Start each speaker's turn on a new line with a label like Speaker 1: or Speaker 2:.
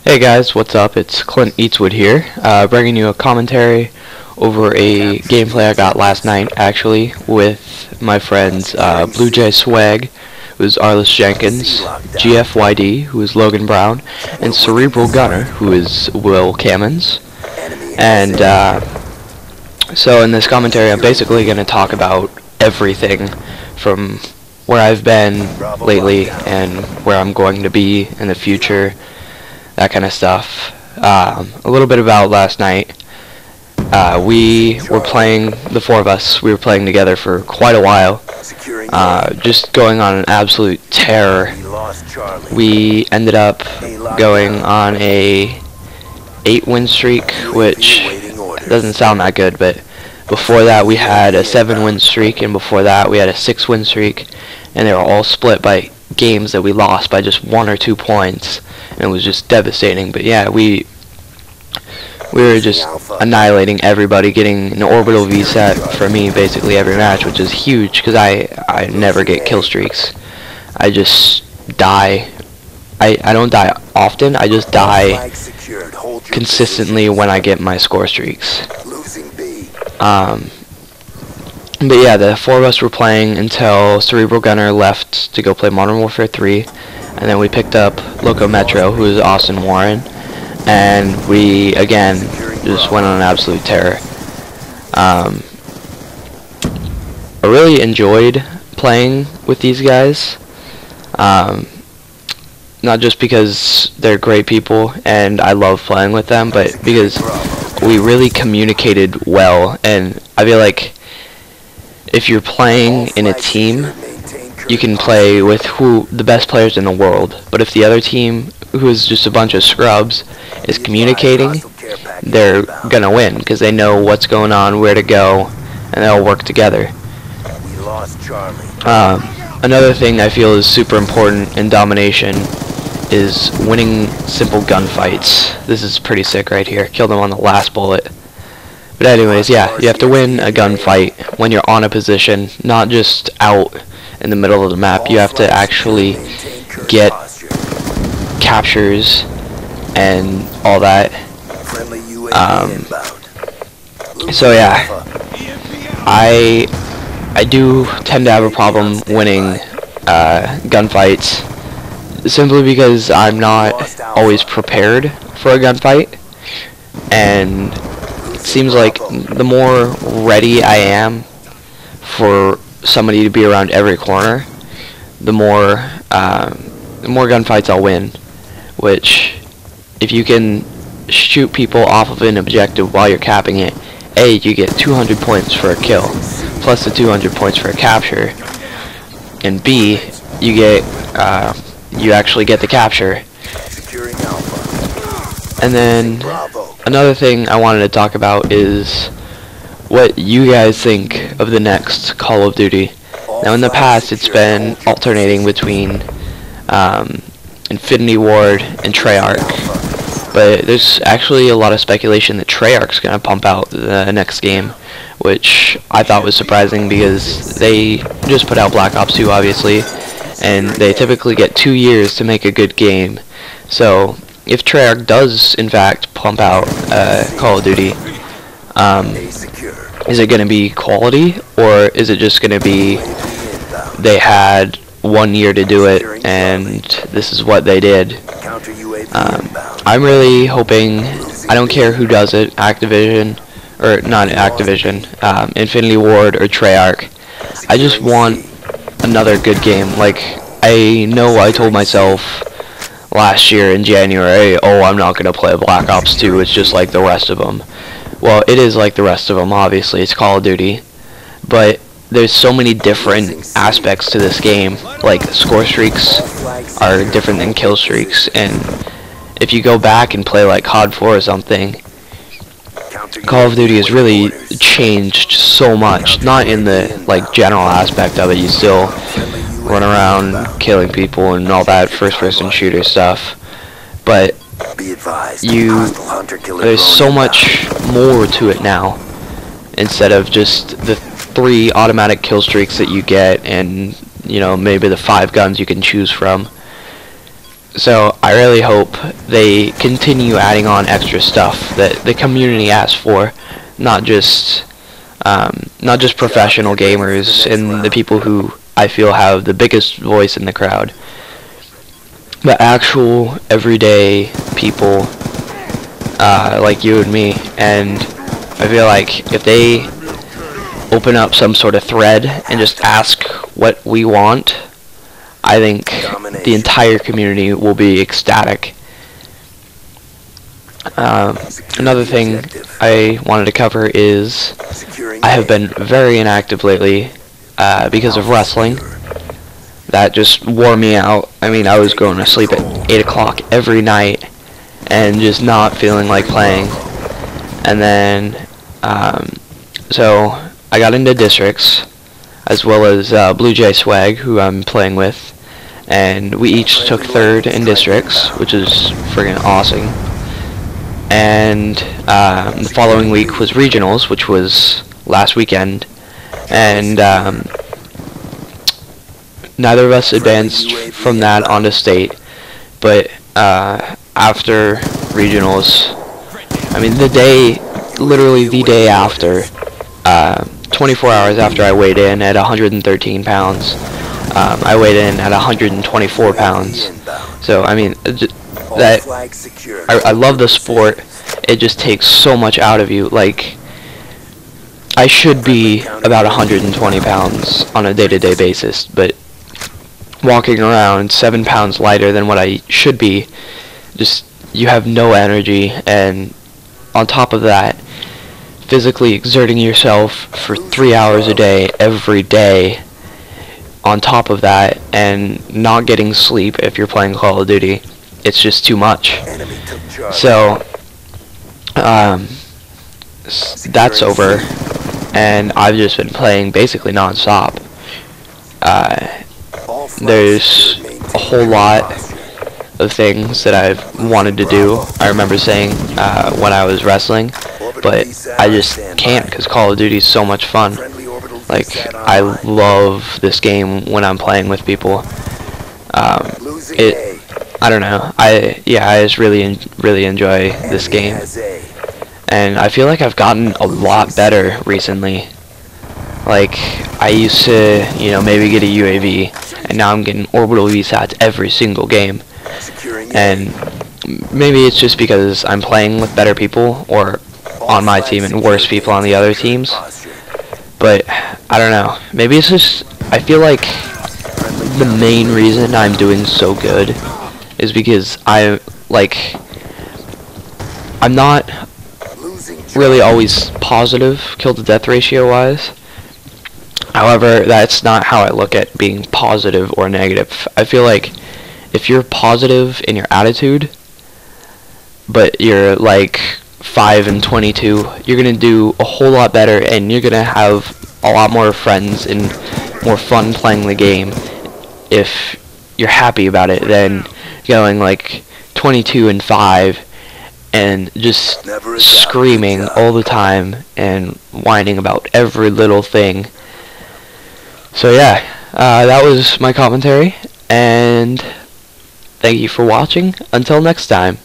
Speaker 1: Hey guys, what's up? It's Clint Eatswood here, bringing you a commentary over a gameplay I got last night, actually, with my friends Blue Jay Swag, who is Arliss Jenkins, GFYD, who is Logan Brown, and Cerebral Gunner, who is Will Cammons. And so in this commentary, I'm basically going to talk about everything from where I've been lately and where I'm going to be in the future, that kind of stuff. A little bit about last night. We were playing, the four of us, we were playing together for quite a while, just going on an absolute tear. We ended up going on a 8-win streak, which doesn't sound that good, but before that we had a 7-win streak, and before that we had a 6-win streak, and they were all split by games that we lost by just 1 or 2 points, and it was just devastating. But yeah, we were just annihilating everybody, getting an orbital VSAT for me basically every match, which is huge because I never get kill streaks. I just die. I don't die often, I just die consistently when I get my score streaks. But yeah, the four of us were playing until Cerebral Gunner left to go play Modern Warfare 3, and then we picked up Loco Metro, who is Austin Warren, and we again just went on an absolute tear. I really enjoyed playing with these guys, not just because they're great people and I love playing with them, but because we really communicated well. And I feel like if you're playing in a team, you can play with the best players in the world, but if the other team, who is just a bunch of scrubs, is communicating, they're gonna win because they know what's going on, where to go, and they'll work together. Another thing I feel is super important in domination is winning simple gunfights. This is pretty sick right here. Killed him on the last bullet. But anyways, yeah, you have to win a gunfight when you're on a position, not just out in the middle of the map. You have to actually get captures and all that. So yeah, I do tend to have a problem winning gunfights, simply because I'm not always prepared for a gunfight, and it seems like the more ready I am for somebody to be around every corner, the more gunfights I'll win. Which, if you can shoot people off of an objective while you're capping it, A, you get 200 points for a kill, plus the 200 points for a capture, and B, you get you actually get the capture. And then another thing I wanted to talk about is what you guys think of the next Call of Duty. Now in the past it's been alternating between Infinity Ward and Treyarch, but there's actually a lot of speculation that Treyarch's going to pump out the next game, which I thought was surprising because they just put out Black Ops 2 obviously, and they typically get 2 years to make a good game. So if Treyarch does in fact pump out Call of Duty, is it going to be quality, or is it just going to be they had 1 year to do it and this is what they did? I'm really hoping, I don't care who does it, Activision, or not Activision, Infinity Ward or Treyarch, I just want another good game. Like, I know I told myself last year in January, oh, I'm not going to play Black Ops 2, it's just like the rest of them. Well, it is like the rest of them, obviously, it's Call of Duty, but there's so many different aspects to this game. Like, score streaks are different than kill streaks, and if you go back and play like COD 4 or something, Call of Duty has really changed so much. Not in the like general aspect of it, you still run around killing people and all that first-person shooter stuff, but there's so much more to it now, instead of just the 3 automatic kill streaks that you get and, you know, maybe the 5 guns you can choose from. So I really hope they continue adding on extra stuff that the community asks for, not just professional gamers and the people who I feel have the biggest voice in the crowd, but actual everyday people like you and me. And I feel like if they open up some sort of thread and just ask what we want, I think the entire community will be ecstatic. Another thing I wanted to cover is I have been very inactive lately because of wrestling. That just wore me out. I mean, I was going to sleep at 8 o'clock every night and just not feeling like playing. And then, so I got into districts, as well as Blue Jay Swag, who I'm playing with, and we each took third in districts, which is friggin' awesome. And the following week was regionals, which was last weekend, and neither of us advanced from that onto state. But after regionals, I mean literally the day after, 24 hours after I weighed in at 113 pounds, I weighed in at 124 pounds. So I mean, I love the sport. It just takes so much out of you. Like, I should be about 120 pounds on a day-to-day basis, but walking around 7 pounds lighter than what I should be, just, you have no energy. And on top of that, physically exerting yourself for 3 hours a day every day, on top of that, and not getting sleep if you're playing Call of Duty, it's just too much. So that's over, and I've just been playing basically non-stop. There's a whole lot of things that I've wanted to do. I remember saying when I was wrestling, but I just can't because Call of Duty is so much fun. Like, I love this game when I'm playing with people. I don't know. I just really enjoy this game, and I feel like I've gotten a lot better recently. Like, I used to, maybe get a UAV, and now I'm getting orbital VSATs every single game. And maybe it's just because I'm playing with better people, or on my team, and worse people on the other teams. But I don't know. Maybe it's just, I feel like the main reason I'm doing so good is because I'm not really always positive kill to death ratio wise. However, that's not how I look at being positive or negative. I feel like if you're positive in your attitude, but you're like 5 and 22, you're gonna do a whole lot better, and you're gonna have a lot more friends and more fun playing the game if you're happy about it than going like 22 and 5 and just screaming all the time and whining about every little thing. So yeah, that was my commentary, and thank you for watching. Until next time.